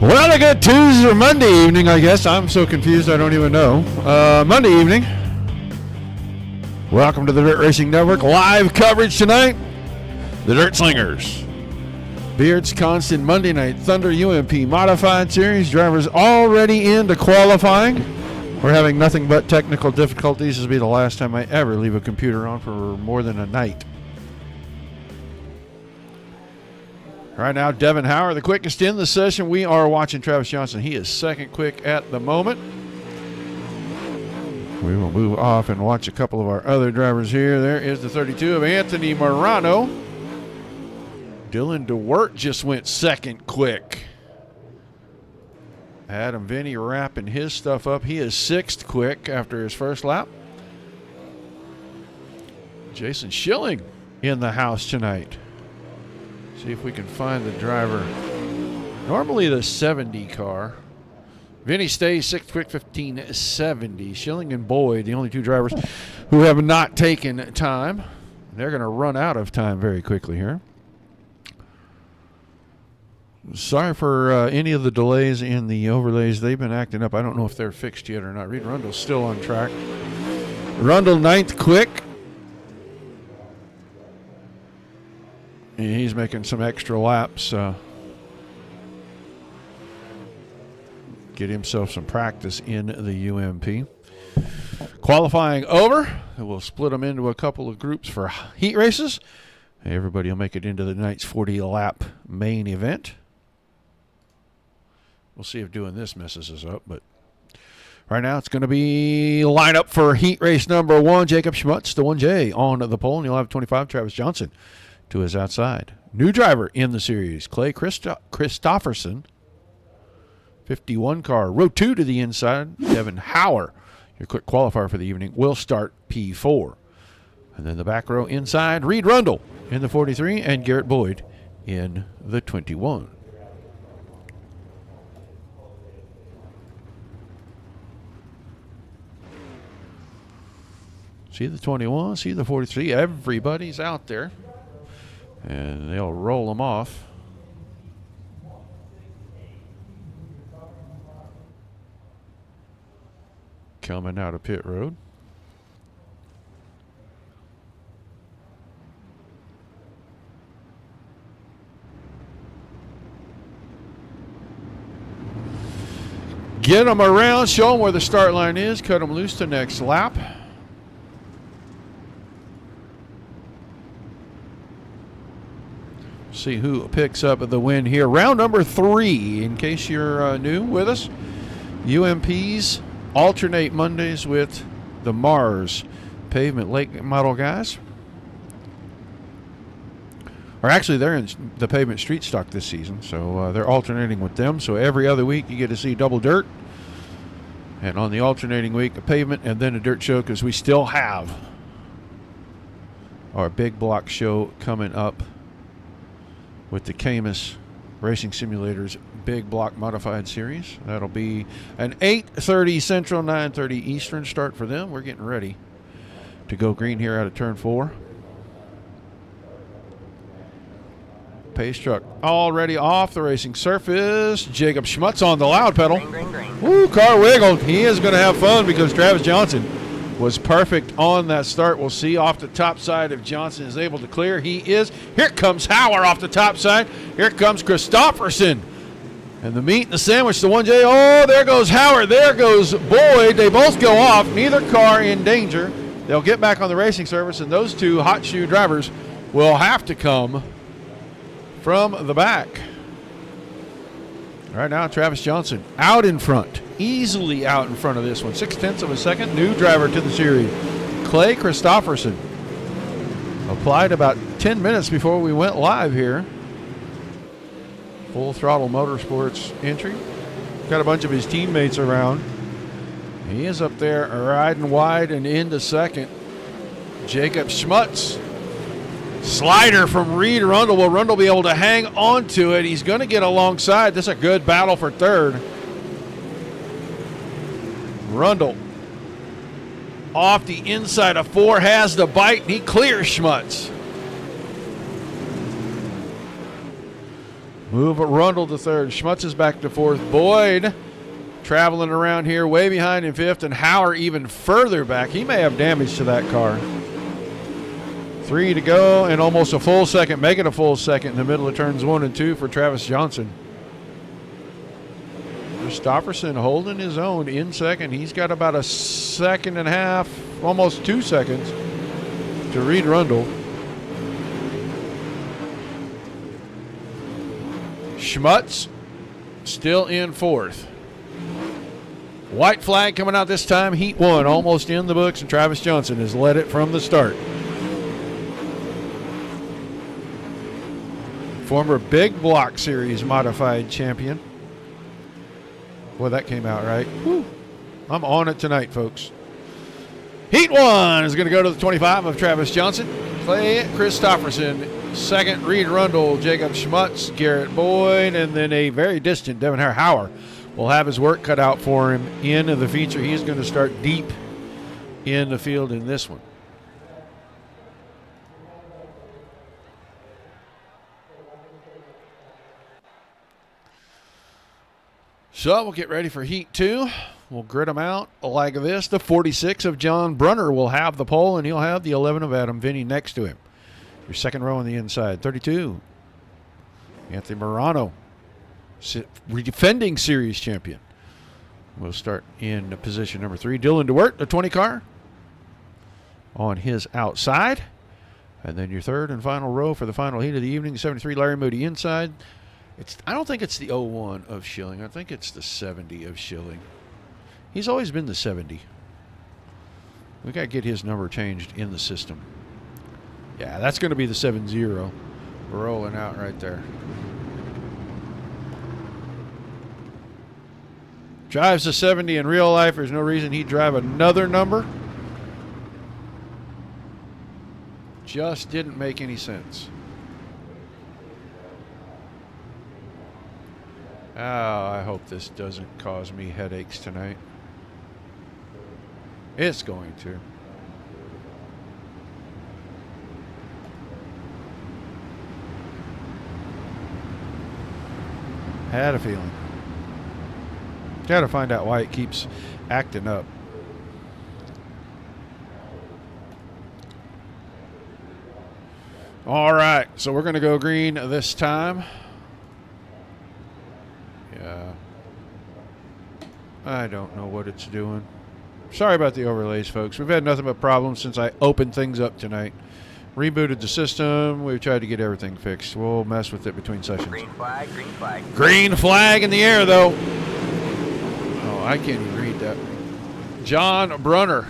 Well, a good Tuesday or Monday evening, I guess. I'm so confused I don't even know. Monday evening. Welcome to the Dirt Racing Network. Live coverage tonight. The Dirt Slingers. Beardsconsin Monday Night Thunder UMP Modified Series. Drivers already into qualifying. We're having nothing but technical difficulties. This will be the last time I ever leave a computer on for more than a night. Right now, Devin Howard, the quickest in the session. We are watching Travis Johnson. He is second quick at the moment. We will move off and watch a couple of our other drivers here. There is the 32 of Anthony Morano. Dylan DeWert just went second quick. Adam Vinny wrapping his stuff up. He is sixth quick after his first lap. Jason Schilling in the house tonight. See if we can find the driver. Normally the 70 car. Vinny stays sixth quick, 1570. Schilling and Boyd, the only two drivers who have not taken time. They're going to run out of time very quickly here. Sorry for any of the delays in the overlays. They've been acting up. I don't know if they're fixed yet or not. Reed Rundle's still on track. Rundle ninth quick. He's making some extra laps. Get himself some practice in the UMP. Qualifying over. We'll split them into a couple of groups for heat races. Everybody will make it into the night's 40-lap main event. We'll see if doing this messes us up, but right now it's going to be line up for heat race number one. Jacob Schmutz, the 1J on the pole, and you'll have 25, Travis Johnson to his outside. New driver in the series, Clay Christofferson, 51 car. Row 2 to the inside, Devin Howard, your quick qualifier for the evening, will start P4. And then the back row inside, Reed Rundle in the 43 and Garrett Boyd in the 21. See the 21, see the 43. Everybody's out there. And they'll roll them off. Coming out of pit road. Get them around, show them where the start line is, cut them loose to next lap. See who picks up the win here. Round number 3, in case you're new with us. UMPs alternate Mondays with the Mars Pavement Lake model guys. Or actually, they're in the Pavement Street stock this season, so they're alternating with them. So every other week you get to see double dirt. And on the alternating week, a pavement and then a dirt show, because we still have our big block show coming up with the Camus Racing Simulators Big Block Modified Series. That'll be an 8:30 Central, 9:30 Eastern start for them. We're getting ready to go green here out of turn 4. Pace truck already off the racing surface. Jacob Schmutz on the loud pedal. Green, green, green. Woo, car wiggled. He is going to have fun because Travis Johnson was perfect on that start. We'll see off the top side if Johnson is able to clear. He is. Here comes Hauer off the top side. Here comes Christofferson. And the meat and the sandwich, the 1J. Oh, there goes Hauer. There goes Boyd. They both go off. Neither car in danger. They'll get back on the racing surface, and those two hot shoe drivers will have to come from the back. Right now, Travis Johnson out in front, easily out in front of this one. 0.6 of a second. New driver to the series, Clay Christofferson. Applied about 10 minutes before we went live here. Full Throttle Motorsports entry. Got a bunch of his teammates around. He is up there riding wide and into second. Jacob Schmutz. Slider from Reed Rundle. Will Rundle be able to hang on to it? He's going to get alongside. This is a good battle for third. Rundle off the inside of 4 has the bite, and he clears Schmutz. Move Rundle to third. Schmutz is back to fourth. Boyd traveling around here way behind in fifth, and Hauer even further back. He may have damage to that car. 3 to go, and almost a full second, make it a full second in the middle of turns 1 and 2 for Travis Johnson. Christofferson holding his own in second. He's got about a second and a half, almost 2 seconds to Reed Rundle. Schmutz still in fourth. White flag coming out this time. Heat 1 almost in the books, and Travis Johnson has led it from the start. Former Big Block Series Modified Champion. Boy, that came out right. Woo. I'm on it tonight, folks. Heat 1 is going to go to the 25 of Travis Johnson. Clay Christofferson. Second, Reed Rundle, Jacob Schmutz, Garrett Boyd, and then a very distant Devin Hauer will have his work cut out for him in the feature. He is going to start deep in the field in this one. So we'll get ready for Heat 2. We'll grid them out like this. The 46 of John Brunner will have the pole, and he'll have the 11 of Adam Vinny next to him. Your second row on the inside. 32, Anthony Morano, defending series champion. We'll start in position number 3. Dylan DeWert, the 20 car, on his outside. And then your third and final row for the final heat of the evening. 73, Larry Moody inside. I don't think it's the 01 of Schilling. I think it's the 70 of Schilling. He's always been the 70. We got to get his number changed in the system. Yeah, that's going to be the 70. We're rolling out right there. Drives the 70 in real life. There's no reason he'd drive another number. Just didn't make any sense. Oh, I hope this doesn't cause me headaches tonight. It's going to. Had a feeling. Got to find out why it keeps acting up. All right, so we're going to go green this time. Yeah. I don't know what it's doing. Sorry about the overlays, folks. We've had nothing but problems since I opened things up tonight. Rebooted the system. We've tried to get everything fixed. We'll mess with it between sessions. Green flag, green flag. Green flag in the air, though. Oh, I can't even read that. John Brunner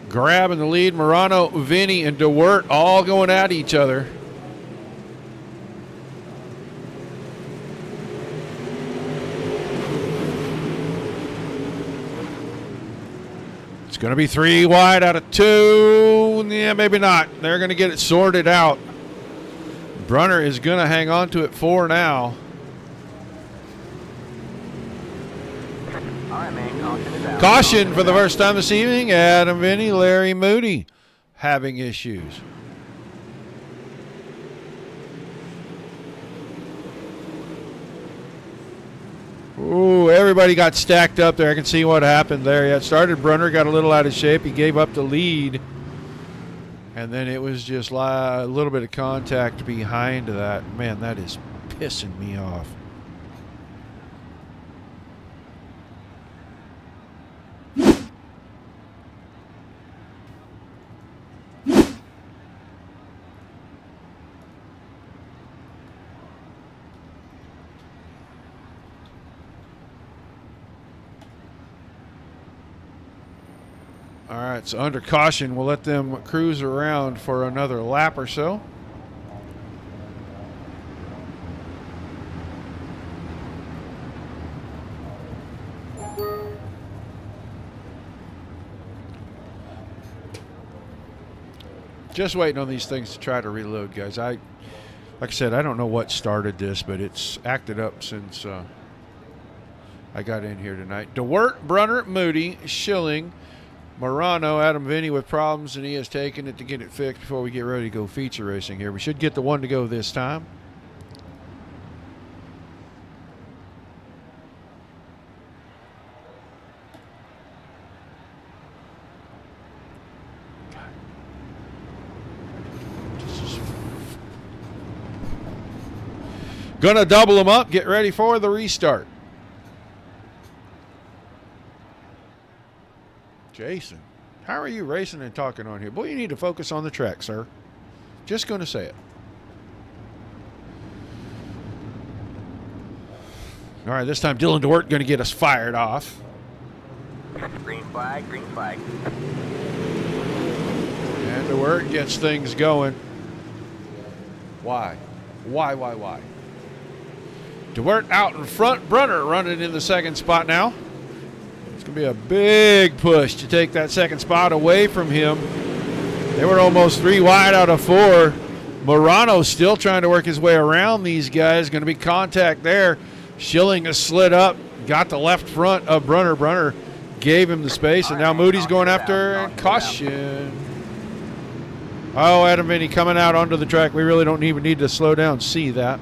grabbing the lead. Morano, Vinny, and DeWert all going at each other. It's going to be 3 wide out of 2. Yeah, maybe not. They're going to get it sorted out. Brunner is going to hang on to it for now. All right, man. Caution is out. Caution for the first time this evening. Adam Vinny, Larry Moody having issues. Ooh, everybody got stacked up there. I can see what happened there. Yeah, it started. Brunner got a little out of shape. He gave up the lead. And then it was just a little bit of contact behind that. Man, that is pissing me off. All right, so under caution, we'll let them cruise around for another lap or so. Just waiting on these things to try to reload, guys. Like I said, I don't know what started this, but it's acted up since I got in here tonight. DeWert, Brunner, Moody, Schilling, Morano, Adam Vinny with problems, and he has taken it to get it fixed before we get ready to go feature racing here. We should get the one to go this time. Gonna double them up, get ready for the restart. Jason, how are you racing and talking on here? Boy, you need to focus on the track, sir. Just going to say it. All right, this time Dylan DeWert going to get us fired off. Green flag, green flag. And DeWert gets things going. Why? Why? DeWert out in front. Brunner running in the second spot now. It's going to be a big push to take that second spot away from him. They were almost 3 wide out of 4. Morano still trying to work his way around these guys. Going to be contact there. Schilling has slid up. Got the left front of Brunner. Brunner gave him the space, and now Moody's going after caution. Oh, Adam Vinny coming out onto the track. We really don't even need to slow down. See that.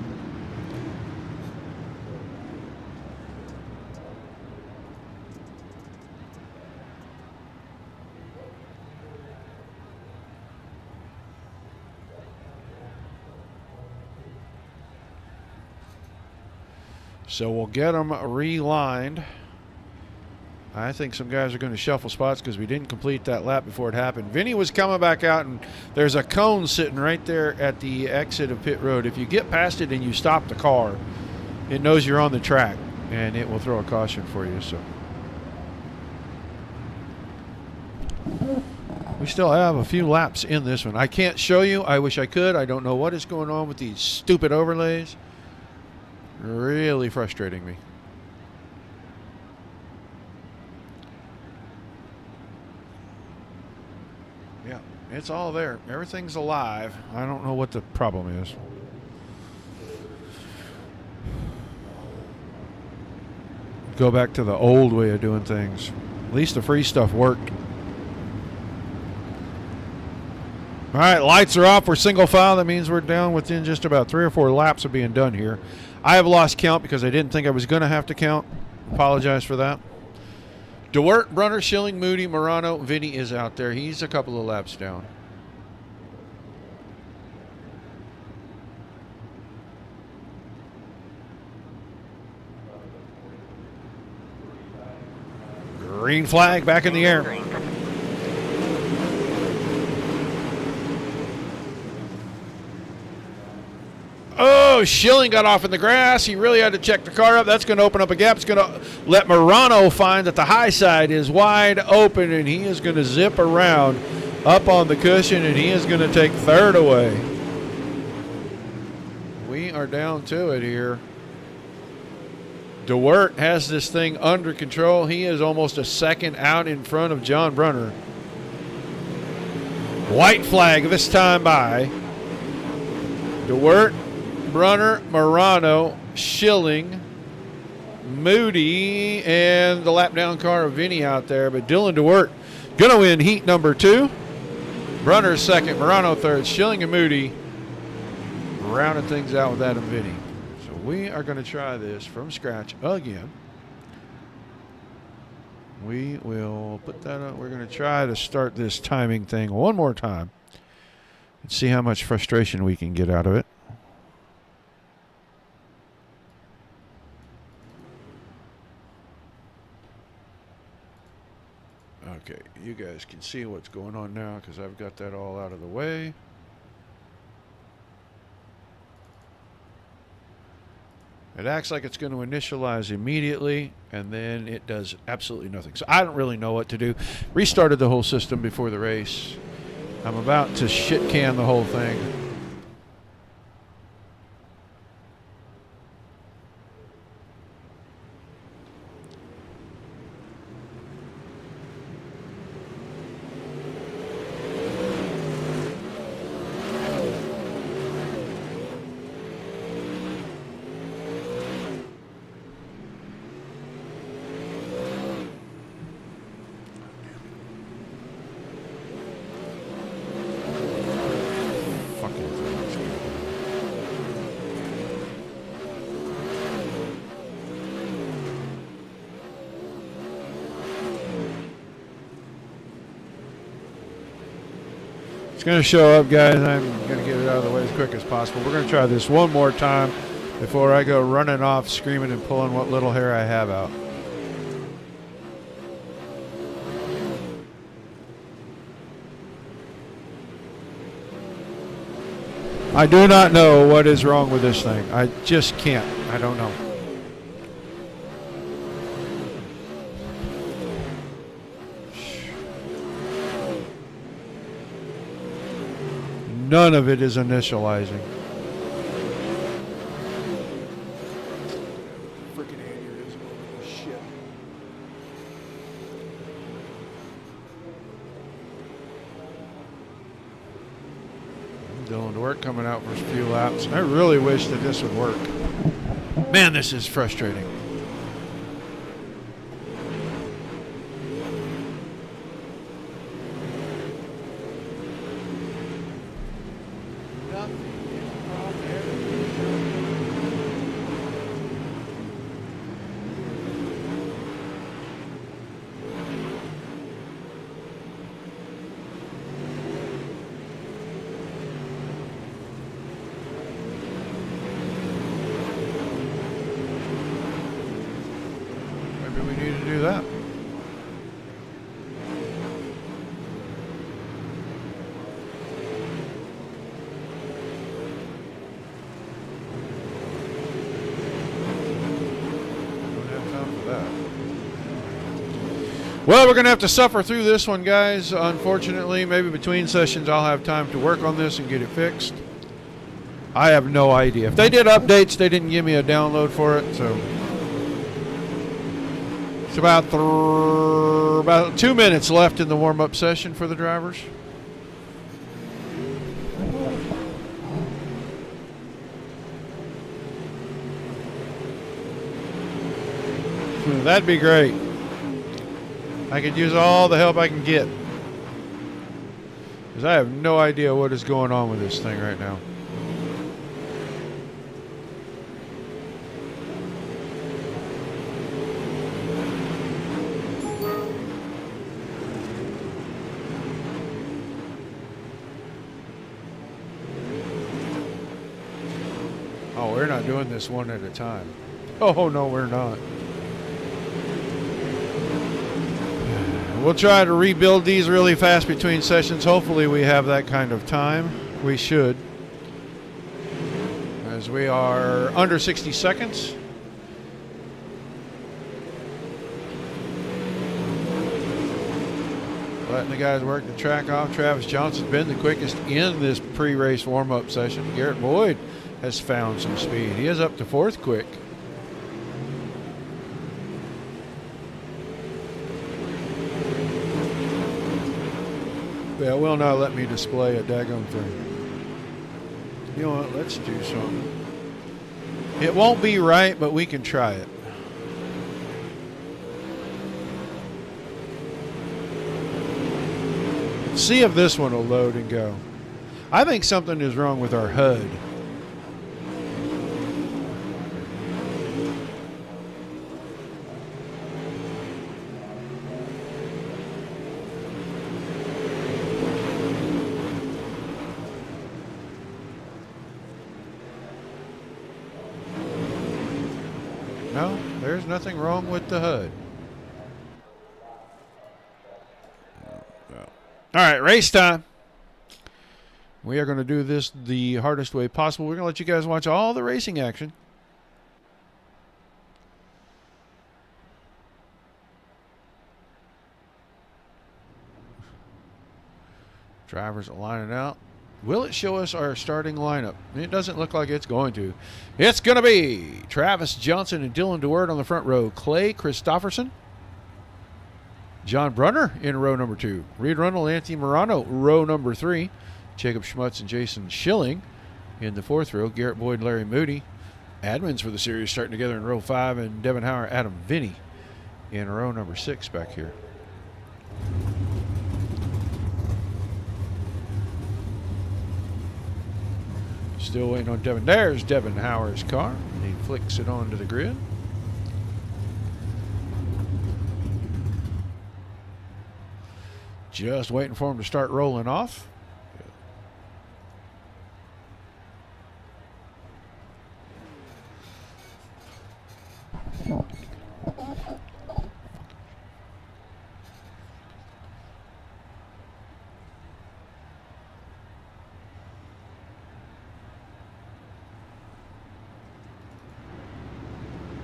So we'll get them relined. I think some guys are going to shuffle spots because we didn't complete that lap before it happened. Vinny was coming back out, and there's a cone sitting right there at the exit of pit road. If you get past it and you stop the car, it knows you're on the track, and it will throw a caution for you. So we still have a few laps in this one. I can't show you. I wish I could. I don't know what is going on with these stupid overlays. Really frustrating me. Yeah, it's all there. Everything's alive. I don't know what the problem is. Go back to the old way of doing things. At least the free stuff worked. All right, lights are off. We're single file. That means we're down within just about 3 or 4 laps of being done here. I have lost count because I didn't think I was going to have to count. Apologize for that. DeWert, Brunner, Schilling, Moody, Morano. Vinny is out there. He's a couple of laps down. Green flag back in the air. Green. Oh, Schilling got off in the grass. He really had to check the car up. That's going to open up a gap. It's going to let Morano find that the high side is wide open, and he is going to zip around up on the cushion, and he is going to take third away. We are down to it here. DeWert has this thing under control. He is almost a second out in front of John Brunner. White flag this time by DeWert, Brunner, Morano, Schilling, Moody, and the lap down car of Vinny out there. But Dylan DeWert going to win heat number 2. Brunner second, Morano third, Schilling and Moody rounding things out with Adam Vinny. So we are going to try this from scratch again. We will put that up. We're going to try to start this timing thing one more time and see how much frustration we can get out of it. Okay, you guys can see what's going on now because I've got that all out of the way. It acts like it's going to initialize immediately, and then it does absolutely nothing. So I don't really know what to do. Restarted the whole system before the race. I'm about to shit can the whole thing. It's going to show up, guys. I'm going to get it out of the way as quick as possible. We're going to try this one more time before I go running off, screaming and pulling what little hair I have out. I do not know what is wrong with this thing. I just can't. I don't know. None of it is initializing. Freaking aneurysm over this shit. Dylan DeWert coming out for a few laps. I really wish that this would work. Man, this is frustrating. That. Well, we're going to have to suffer through this one, guys. Unfortunately, maybe between sessions I'll have time to work on this and get it fixed. I have no idea. If they did updates, they didn't give me a download for it, so it's about 2 minutes left in the warm-up session for the drivers. That'd be great. I could use all the help I can get, because I have no idea what is going on with this thing right now. Oh, we're not doing this one at a time. Oh, no, we're not. We'll try to rebuild these really fast between sessions. Hopefully we have that kind of time. We should, as we are under 60 seconds. Letting the guys work the track off. Travis Johnson's been the quickest in this pre-race warm-up session. Garrett Boyd has found some speed. He is up to fourth quick. It will not let me display a daggone thing. You know what? Let's do something. It won't be right, but we can try it. See if this one will load and go. I think something is wrong with our HUD. No, there's nothing wrong with the HUD. All right, race time. We are going to do this the hardest way possible. We're going to let you guys watch all the racing action. Drivers are lining out. Will it show us our starting lineup? It doesn't look like it's going to. It's going to be Travis Johnson and Dylan DeWert on the front row. Clay Christopherson. John Brunner in row number 2. Reed Rundle, Anthony Morano, row number 3. Jacob Schmutz and Jason Schilling in the 4th row. Garrett Boyd and Larry Moody. Admins for the series starting together in row 5. And Devin Hauer, Adam Vinny in row number 6 back here. Still waiting on Devin. There's Devin Hauer's car. He flicks it onto the grid. Just waiting for him to start rolling off.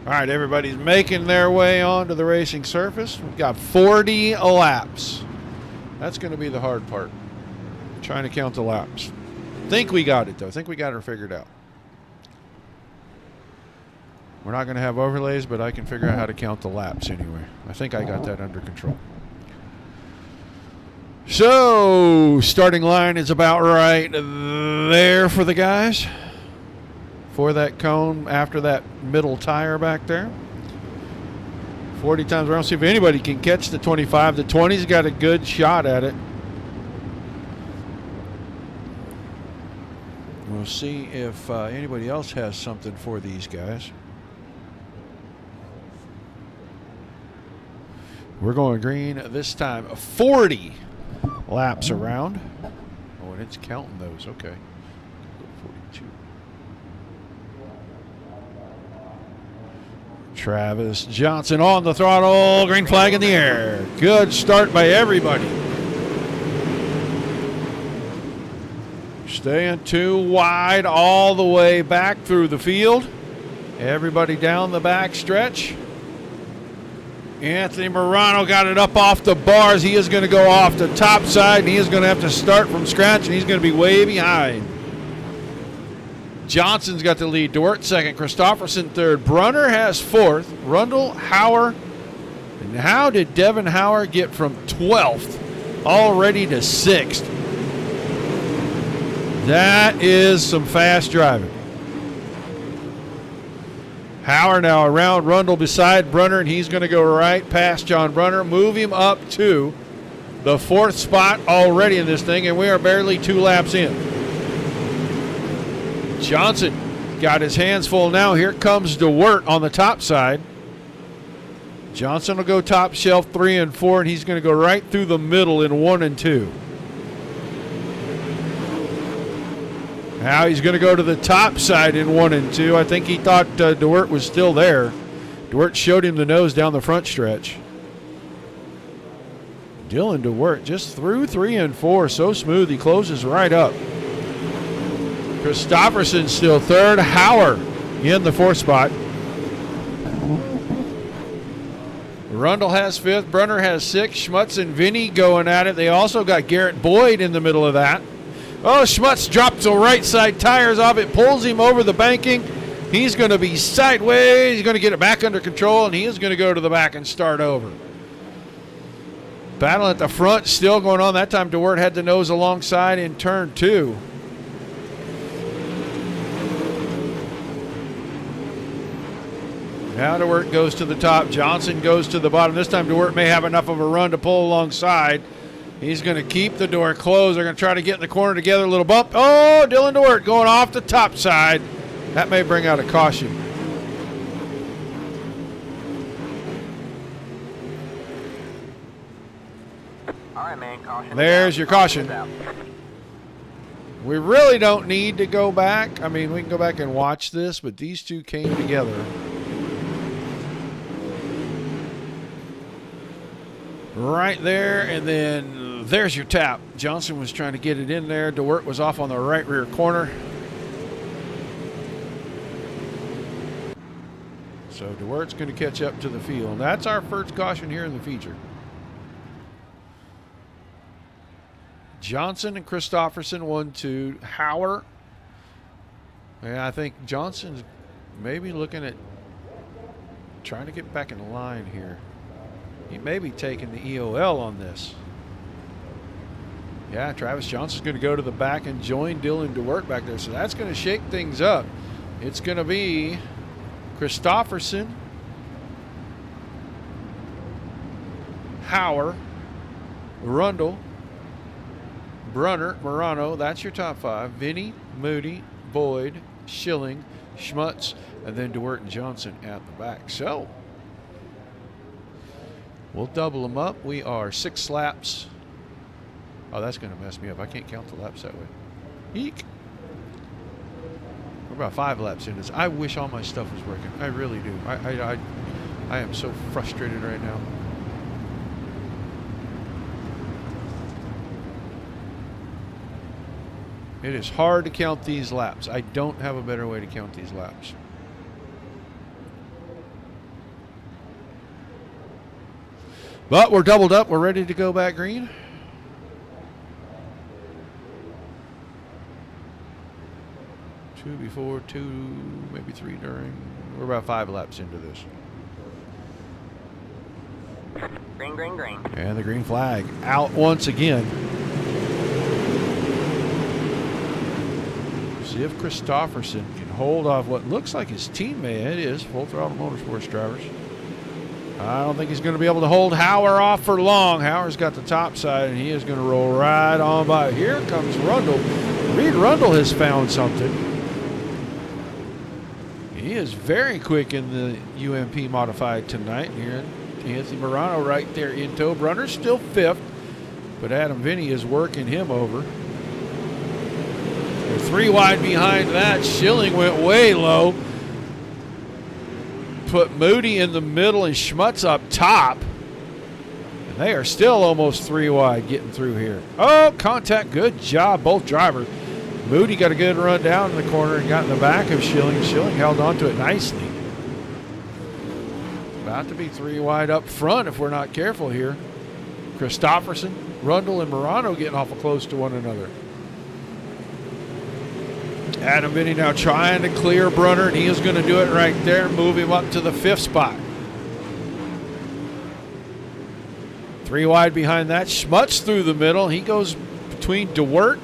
All right, everybody's making their way onto the racing surface. We've got 40 laps. That's going to be the hard part, trying to count the laps. Think we got it, though. Think we got her figured out. We're not going to have overlays, but I can figure out how to count the laps anyway. I think I got that under control. So, starting line is about right there for the guys. For that cone after that middle tire back there. 40 times around. See if anybody can catch the 25. The 20's got a good shot at it. We'll see if anybody else has something for these guys. We're going green this time. 40 laps around. Oh, and it's counting those. Okay. 42. Travis Johnson on the throttle. Green flag in the air. Good start by everybody. Staying too wide all the way back through the field. Everybody down the back stretch. Anthony Morano got it up off the bars. He is going to go off the top side, and he is going to have to start from scratch, and he's going to be way behind. Johnson's got the lead. DeWert second. Christopherson third. Brunner has fourth. Rundle, Hauer. And how did Devin Hauer get from 12th already to 6th? That is some fast driving. Hauer now around Rundle beside Brunner, and he's going to go right past John Brunner, move him up to the 4th spot already in this thing, and we are barely 2 laps in. Johnson got his hands full now. Here comes DeWert on the top side. Johnson will go top shelf 3 and 4, and he's going to go right through the middle in 1 and 2. Now he's going to go to the top side in 1 and 2. I think he thought DeWert was still there. DeWert showed him the nose down the front stretch. Dylan DeWert just through 3 and 4. So smooth. He closes right up. Christopherson still third. Hauer in the 4th spot. Rundle has 5th. Brunner has 6th. Schmutz and Vinny going at it. They also got Garrett Boyd in the middle of that. Oh, Schmutz drops the right side tires off. It pulls him over the banking. He's going to be sideways. He's going to get it back under control, and he is going to go to the back and start over. Battle at the front still going on. That time DeWert had the nose alongside in turn 2. Now DeWert goes to the top. Johnson goes to the bottom. This time DeWert may have enough of a run to pull alongside. He's going to keep the door closed. They're going to try to get in the corner together. A little bump. Oh, Dylan DeWert going off the top side. That may bring out a caution. All right, man. Caution. There's your caution. We really don't need to go back. I mean, we can go back and watch this, but these two came together. Right there, and then there's your tap. Johnson was trying to get it in there. DeWert was off on the right rear corner. So DeWert's going to catch up to the field. That's our first caution here in the feature. Johnson and Christopherson 1-2. Hauer. And I think Johnson's maybe looking at trying to get back in line here. He may be taking the EOL on this. Yeah, Travis Johnson's going to go to the back and join Dylan DeWert back there. So that's going to shake things up. It's going to be Christopherson, Hauer, Rundle, Brunner, Morano. That's your top five. Vinny, Moody, Boyd, Schilling, Schmutz, and then DeWert and Johnson at the back. So we'll double them up. We are 6 laps. Oh, that's going to mess me up. I can't count the laps that way. Eek. We're about 5 laps in this. I wish all my stuff was working. I really do. I am so frustrated right now. It is hard to count these laps. I don't have a better way to count these laps. But we're doubled up. We're ready to go back green. Two before, 2, maybe 3 during. We're about 5 laps into this. Green, green, green. And the green flag out once again. See if Christopherson can hold off what looks like his teammate. It is Full Throttle Motorsports drivers. I don't think he's going to be able to hold Hauer off for long. Hauer's got the top side, and he is going to roll right on by. Here comes Rundle. Reed Rundle has found something. He is very quick in the UMP modified tonight. Here, Anthony Morano right there in tow. Brunner's still 5th, but Adam Vinny is working him over. 3 wide behind that. Schilling went way low. Put Moody in the middle and Schmutz up top. And they are still almost 3 wide getting through here. Oh, contact. Good job, both drivers. Moody got a good run down in the corner and got in the back of Schilling. Schilling held on to it nicely. About to be 3 wide up front if we're not careful here. Christopherson, Rundle, and Morano getting awful close to one another. Adam Vinny now trying to clear Brunner, and he is going to do it right there, move him up to the 5th spot. 3 wide behind that. Schmutz through the middle. He goes between DeWert,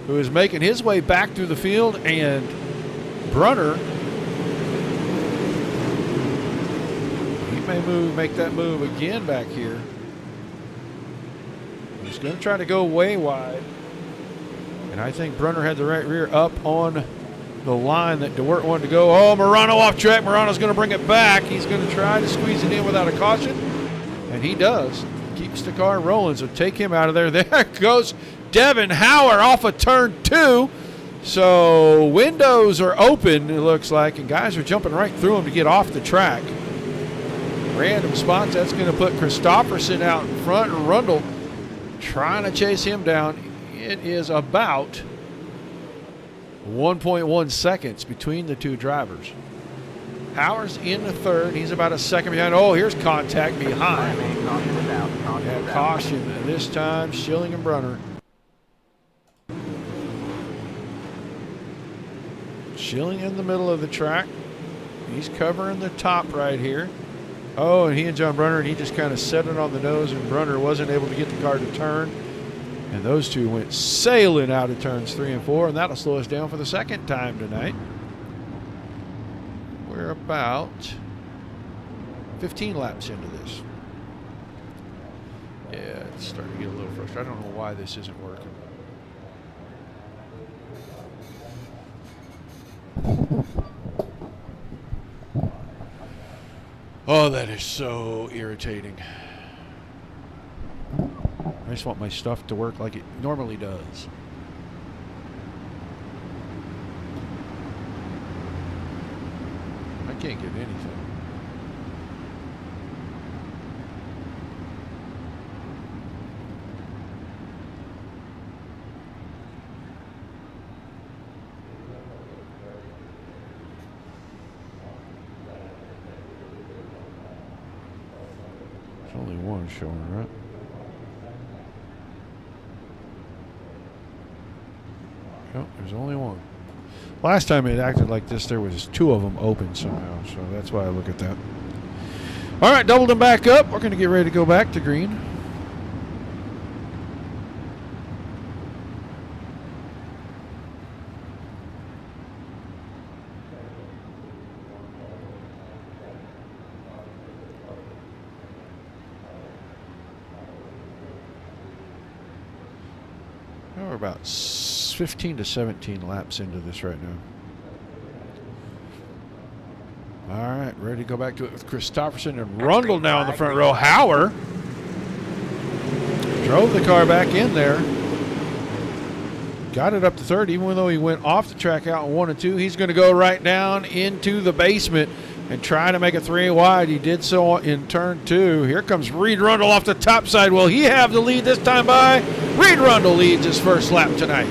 who is making his way back through the field, and Brunner. He may make that move again back here. He's going to try to go way wide. And I think Brunner had the right rear up on the line that DeWert wanted to go. Oh, Morano off track. Morano's going to bring it back. He's going to try to squeeze it in without a caution. And he does. Keeps the car rolling, so take him out of there. There goes Devin Hauer off of turn 2. So windows are open, it looks like, and guys are jumping right through them to get off the track. Random spots. That's going to put Christopherson out in front, and Rundle trying to chase him down. It is about 1.1 seconds between the 2 drivers. Hauer's in the 3rd. He's about a second behind. Oh, here's contact behind. Caution is out. Caution is out. Caution this time, Schilling and Brunner. Schilling in the middle of the track. He's covering the top right here. Oh, and he and John Brunner, and he just kind of set it on the nose, and Brunner wasn't able to get the car to turn. And those two went sailing out of turns 3 and 4, and that'll slow us down for the 2nd time tonight. We're about 15 laps into this. Yeah, it's starting to get a little frustrating. I don't know why this isn't working. Oh, that is so irritating. I just want my stuff to work like it normally does. I can't get anything. There's only one showing, right? Oh, there's only one. Last time it acted like this, there was 2 of them open somehow, so that's why I look at that. All right, doubled them back up. We're going to get ready to go back to green. Now we're about 15 to 17 laps into this right now. All right, ready to go back to it with Christopherson and Rundle now in the front row. Hauer drove the car back in there. Got it up to third, even though he went off the track out in 1 and 2. He's going to go right down into the basement and try to make it 3 wide. He did so in turn 2. Here comes Reed Rundle off the top side. Will he have the lead this time by? Reed Rundle leads his first lap tonight.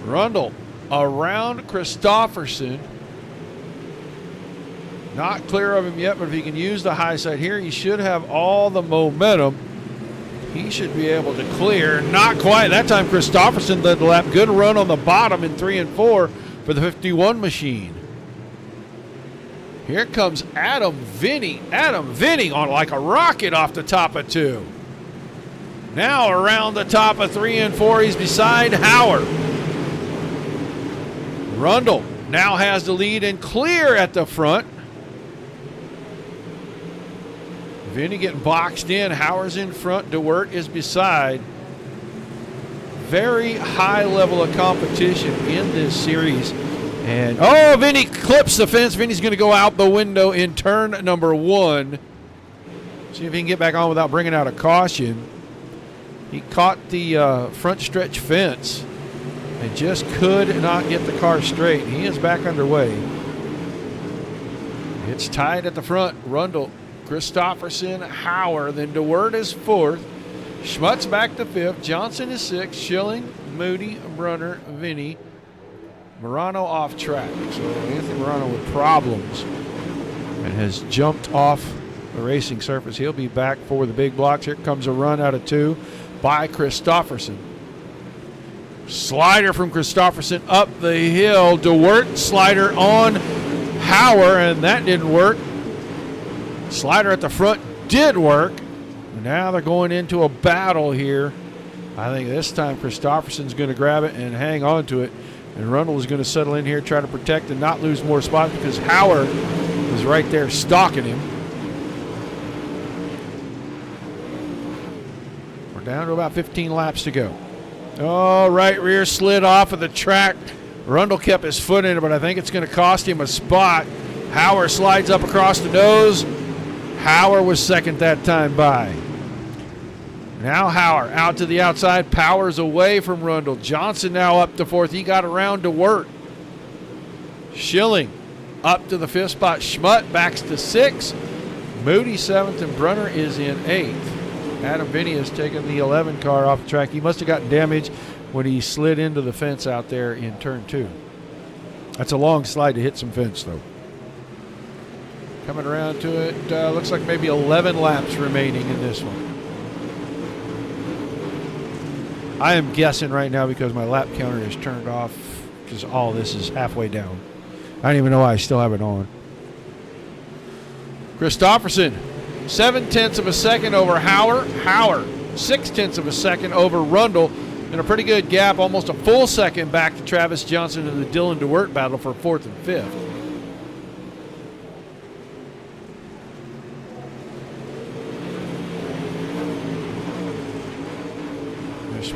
Rundle around Christopherson. Not clear of him yet, but if he can use the high side here, he should have all the momentum. He should be able to clear. Not quite. That time Christopherson led the lap. Good run on the bottom in 3 and 4 for the 51 machine. Here comes Adam Vinny. Adam Vinny on like a rocket off the top of 2. Now around the top of 3 and 4, he's beside Hauer. Rundle now has the lead and clear at the front. Vinny getting boxed in. Hauer's in front. DeWert is beside. Very high level of competition in this series. And, oh, Vinny clips the fence. Vinny's going to go out the window in turn number 1. See if he can get back on without bringing out a caution. He caught the front stretch fence and just could not get the car straight. He is back underway. It's tied at the front. Rundle, Christopherson, Hauer. Then DeWert is 4th. Schmutz back to 5th. Johnson is 6th. Schilling, Moody, Brunner, Vinny. Morano off track. So Anthony Morano with problems and has jumped off the racing surface. He'll be back for the big blocks. Here comes a run out of 2 by Christopherson. Slider from Christopherson up the hill. DeWert slider on Hauer, and that didn't work. Slider at the front did work. Now they're going into a battle here. I think this time Christopherson's going to grab it and hang on to it. And Rundle is going to settle in here, try to protect and not lose more spots because Hauer is right there stalking him. We're down to about 15 laps to go. Oh, right rear slid off of the track. Rundle kept his foot in it, but I think it's going to cost him a spot. Hauer slides up across the nose. Hauer was second that time by. Now Hauer out to the outside. Powers away from Rundle. Johnson now up to 4th. He got around DeWert. Schilling up to the 5th spot. Schmutt backs to 6th. Moody 7th, and Brunner is in 8th. Adam Vinny has taken the 11 car off the track. He must have gotten damaged when he slid into the fence out there in turn 2. That's a long slide to hit some fence, though. Coming around to it, looks like maybe 11 laps remaining in this one. I am guessing right now because my lap counter is turned off because all this is halfway down. I don't even know why I still have it on. Christopherson, 0.7 of a second over Hauer. Hauer, 0.6 of a second over Rundle. And a pretty good gap, almost a full second back to Travis Johnson in the Dylan DeWert battle for 4th and 5th.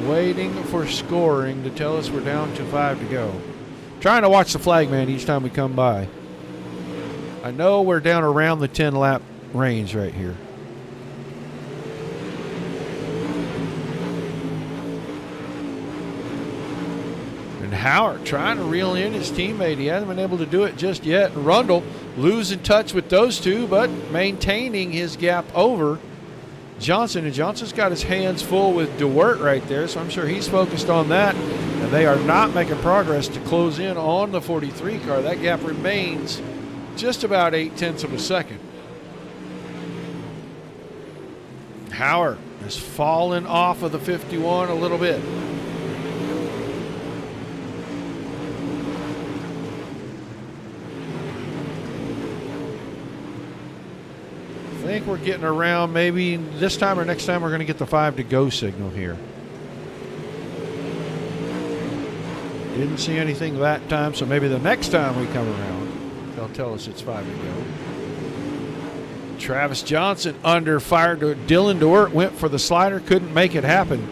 waiting for scoring to tell us we're down to 5 to go. Trying to watch the flag man each time we come by. I know we're down around the 10 lap range right here. And Howard trying to reel in his teammate. He hasn't been able to do it just yet. And Rundle losing touch with those two, but maintaining his gap over Johnson. And Johnson's got his hands full with DeWert right there, so I'm sure he's focused on that. And they are not making progress to close in on the 43 car. That gap remains just about 0.8 of a second. Howard has fallen off of the 51 a little bit. I think we're getting around, maybe this time or next time we're going to get the 5 to go signal here. Didn't see anything that time, so maybe the next time we come around, they'll tell us it's 5 to go. Travis Johnson under fire. Dylan DeWert went for the slider, couldn't make it happen.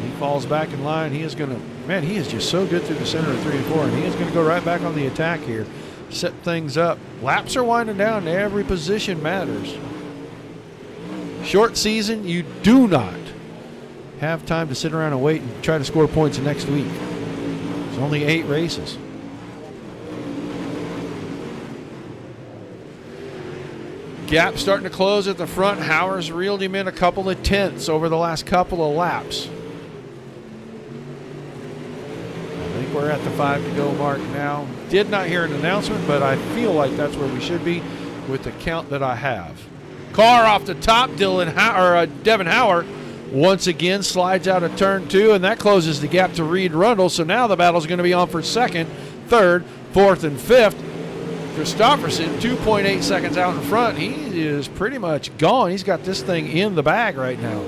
He falls back in line. He is going to, man, he is just so good through the center of 3 and 4, and he is going to go right back on the attack here. Set things up. Laps are winding down. Every position matters. Short season, you do not have time to sit around and wait and try to score points next week. There's only 8 races. Gap starting to close at the front. Howard's reeled him in a couple of tenths over the last couple of laps. I think we're at the 5 to go mark now. Did not hear an announcement, but I feel like that's where we should be with the count that I have. Car off the top. Devin Howard once again slides out of turn 2, and that closes the gap to Reed Rundle. So now the battle's going to be on for 2nd, 3rd, 4th, and 5th. Christopherson 2.8 seconds out in front. He is pretty much gone. He's got this thing in the bag right now.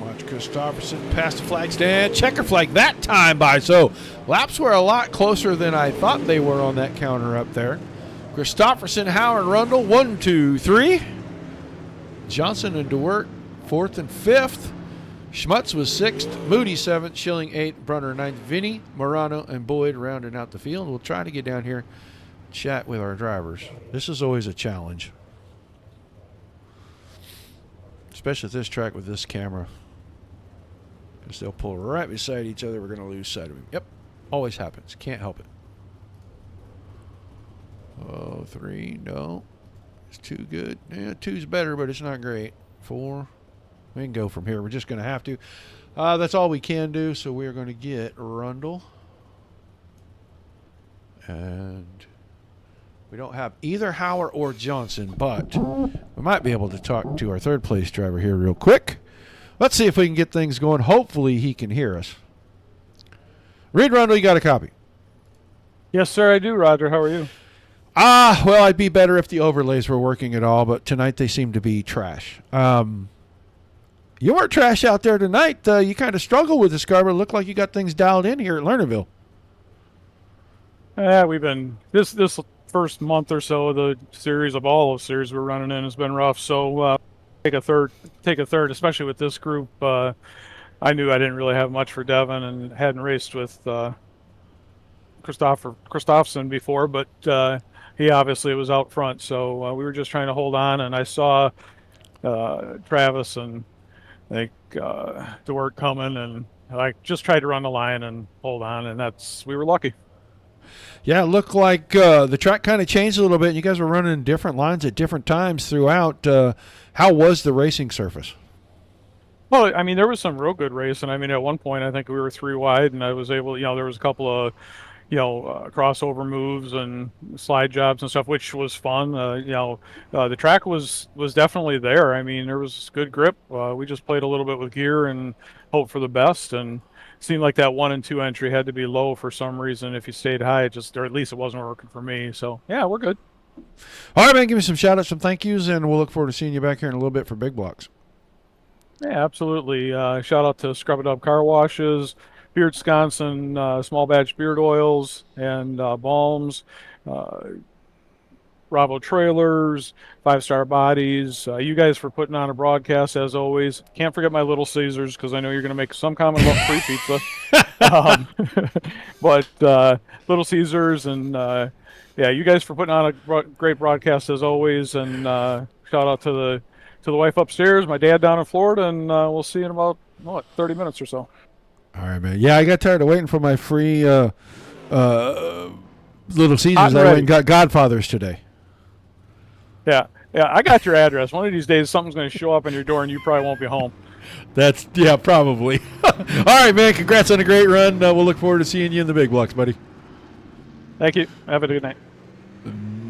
Watch Christopherson pass the flag stand. Checker flag that time by. So laps were a lot closer than I thought they were on that counter up there. Christopherson, Howard, Rundle, 1, 2, 3. Johnson and DeWert, 4th and 5th. Schmutz was 6th, Moody 7th, Schilling 8th, Brunner 9th, Vinny, Morano, and Boyd rounding out the field. We'll try to get down here, chat with our drivers. This is always a challenge, especially at this track with this camera, because they'll pull right beside each other. We're going to lose sight of him. Yep, always happens. Can't help it. Oh, 3, no. It's too good. Yeah, 2's better, but it's not great. 4. We can go from here. We're just going to have to. That's all we can do, so we're going to get Rundle. And we don't have either Howard or Johnson, but we might be able to talk to our 3rd place driver here real quick. Let's see if we can get things going. Hopefully he can hear us. Reed Rundle, you got a copy? Yes, sir, I do, Roger. How are you? Well, I'd be better if the overlays were working at all, but tonight they seem to be trash. You weren't trash out there tonight. You kind of struggled with this car, but it looked like you got things dialed in here at Lernerville. Yeah, we've been this first month or so of the series, of all of series we're running in, has been rough. So take a third, especially with this group. I knew I didn't really have much for Devin and hadn't raced with Christopherson before, but he obviously was out front. So we were just trying to hold on, and I saw Travis and I think DeWert coming, and I just tried to run the line and hold on, and we were lucky. Yeah, it looked like the track kind of changed a little bit. You guys were running different lines at different times throughout. How was the racing surface? Well, I mean, there was some real good racing. I mean, at one point, I think we were 3 wide, and I was able, there was a couple of, crossover moves and slide jobs and stuff, which was fun. The track was definitely there. I mean, there was good grip. We just played a little bit with gear and hoped for the best, and it seemed like that 1 and 2 entry had to be low for some reason. If you stayed high, or at least it wasn't working for me. So, yeah, we're good. All right, man, give me some shout-outs, some thank yous, and we'll look forward to seeing you back here in a little bit for big blocks. Yeah, absolutely. Shout out to Scrub It Up Car Washes, Beardsconsin Small Batch Beard Oils and Balms, Bravo Trailers, 5-Star Bodies, you guys for putting on a broadcast as always. Can't forget my Little Caesars because I know you're going to make some comment about free pizza. But Little Caesars and yeah, you guys for putting on a great broadcast as always. And shout out to the wife upstairs, my dad down in Florida, and we'll see you in about 30 minutes or so. All right, man. Yeah, I got tired of waiting for my free Little Caesars. I went and got Godfathers today. Yeah, I got your address. One of these days, something's going to show up on your door, and you probably won't be home. Yeah, probably. All right, man. Congrats on a great run. We'll look forward to seeing you in the big blocks, buddy. Thank you. Have a good night.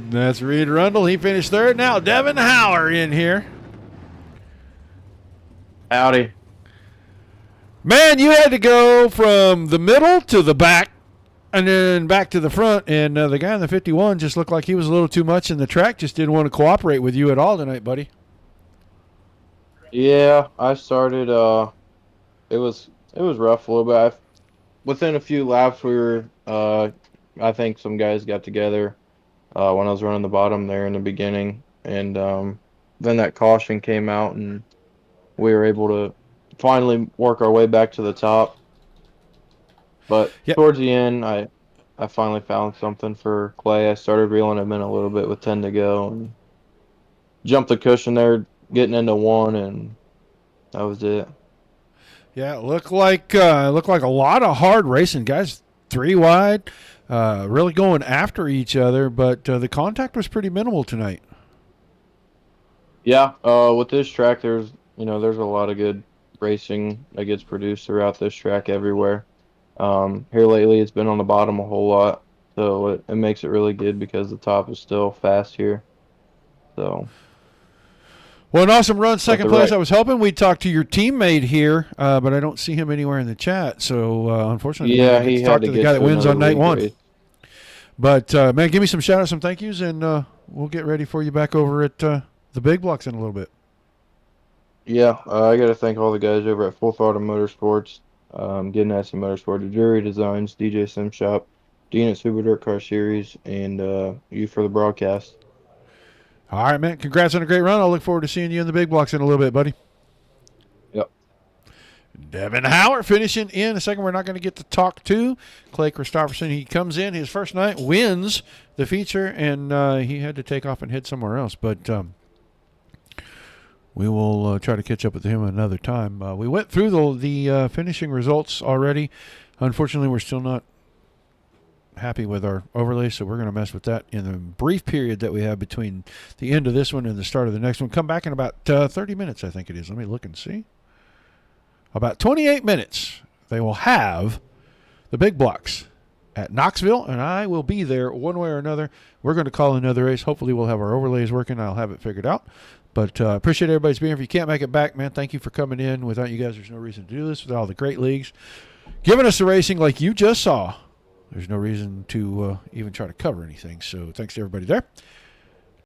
That's Reed Rundle. He finished third. Now Devin Hauer in here. Howdy. Man, you had to go from the middle to the back and then back to the front, and the guy in the 51 just looked like he was a little too much, and the track just didn't want to cooperate with you at all tonight, buddy. Yeah, I started. It was rough a little bit. Within a few laps, we were. I think some guys got together when I was running the bottom there in the beginning, and then that caution came out, and we were able to finally work our way back to the top. But towards the end, I finally found something for Clay. I started reeling him in a little bit with 10 to go, and jumped the cushion there, getting into one, and that was it. Yeah, it looked like a lot of hard racing, guys. 3 wide, really going after each other, but the contact was pretty minimal tonight. Yeah, with this track, there's a lot of good racing that gets produced throughout this track everywhere. Here lately, it's been on the bottom a whole lot, so it makes it really good because the top is still fast here. So, well, an awesome run, second place. I was hoping we'd talk to your teammate here, but I don't see him anywhere in the chat. So, unfortunately, yeah, he had talk to to the get guy that to wins on another night one. race. But man, give me some shout outs, some thank yous, and we'll get ready for you back over at the big blocks in a little bit. Yeah, I got to thank all the guys over at Full Throttle Motorsports, Getting Nasty Motorsport, Jury Designs, DJ Sim Shop, Dean at Super Dirt Car Series, and you for the broadcast. All right, man. Congrats on a great run. I'll look forward to seeing you in the big blocks in a little bit, buddy. Yep. Devin Howard finishing in a second. We're not going to get to talk to Clay Christopherson. He comes in his first night, wins the feature, and he had to take off and head somewhere else. But we will try to catch up with him another time. We went through the finishing results already. Unfortunately, we're still not happy with our overlay, so we're going to mess with that in the brief period that we have between the end of this one and the start of the next one. Come back in about 30 minutes, I think it is. Let me look and see. About 28 minutes, they will have the big blocks at Knoxville, and I will be there one way or another. We're going to call another race. Hopefully we'll have our overlays working. I'll have it figured out. But appreciate everybody's being here. If you can't make it back, man, thank you for coming in. Without you guys, there's no reason to do this. With all the great leagues giving us the racing like you just saw, there's no reason to even try to cover anything. So thanks to everybody there.